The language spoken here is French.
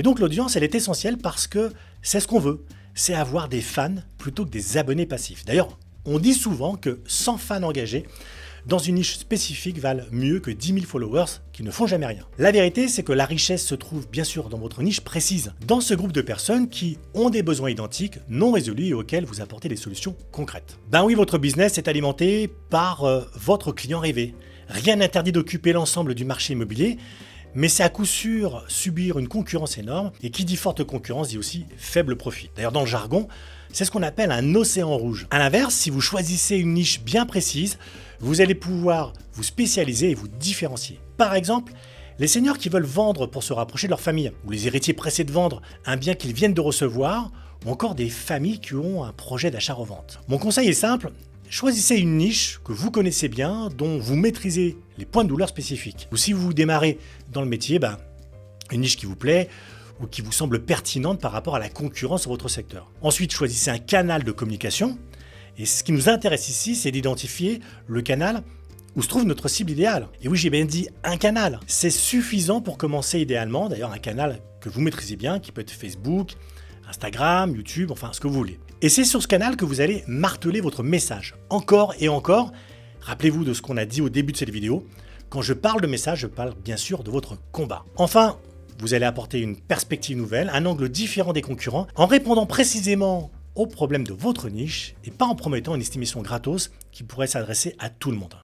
Et donc l'audience, elle est essentielle parce que c'est ce qu'on veut, c'est avoir des fans plutôt que des abonnés passifs. D'ailleurs, on dit souvent que 100 fans engagés dans une niche spécifique valent mieux que 10 000 followers qui ne font jamais rien. La vérité, c'est que la richesse se trouve bien sûr dans votre niche précise, dans ce groupe de personnes qui ont des besoins identiques, non résolus et auxquels vous apportez des solutions concrètes. Ben oui, votre business est alimenté par votre client rêvé. Rien n'interdit d'occuper l'ensemble du marché immobilier, mais c'est à coup sûr subir une concurrence énorme, et qui dit forte concurrence dit aussi faible profit. D'ailleurs, dans le jargon, c'est ce qu'on appelle un océan rouge. A l'inverse, si vous choisissez une niche bien précise, vous allez pouvoir vous spécialiser et vous différencier. Par exemple, les seniors qui veulent vendre pour se rapprocher de leur famille, ou les héritiers pressés de vendre un bien qu'ils viennent de recevoir, ou encore des familles qui ont un projet d'achat-revente. Mon conseil est simple, choisissez une niche que vous connaissez bien, dont vous maîtrisez les points de douleur spécifiques. Ou si vous démarrez dans le métier, une niche qui vous plaît, ou qui vous semble pertinente par rapport à la concurrence sur votre secteur. Ensuite, choisissez un canal de communication. Et ce qui nous intéresse ici, c'est d'identifier le canal où se trouve notre cible idéale. Et oui, j'ai bien dit un canal. C'est suffisant pour commencer idéalement, d'ailleurs un canal que vous maîtrisez bien, qui peut être Facebook, Instagram, YouTube, enfin ce que vous voulez. Et c'est sur ce canal que vous allez marteler votre message, encore et encore. Rappelez-vous de ce qu'on a dit au début de cette vidéo. Quand je parle de message, je parle bien sûr de votre combat. Enfin, vous allez apporter une perspective nouvelle, un angle différent des concurrents, en répondant précisément aux problèmes de votre niche et pas en promettant une estimation gratos qui pourrait s'adresser à tout le monde.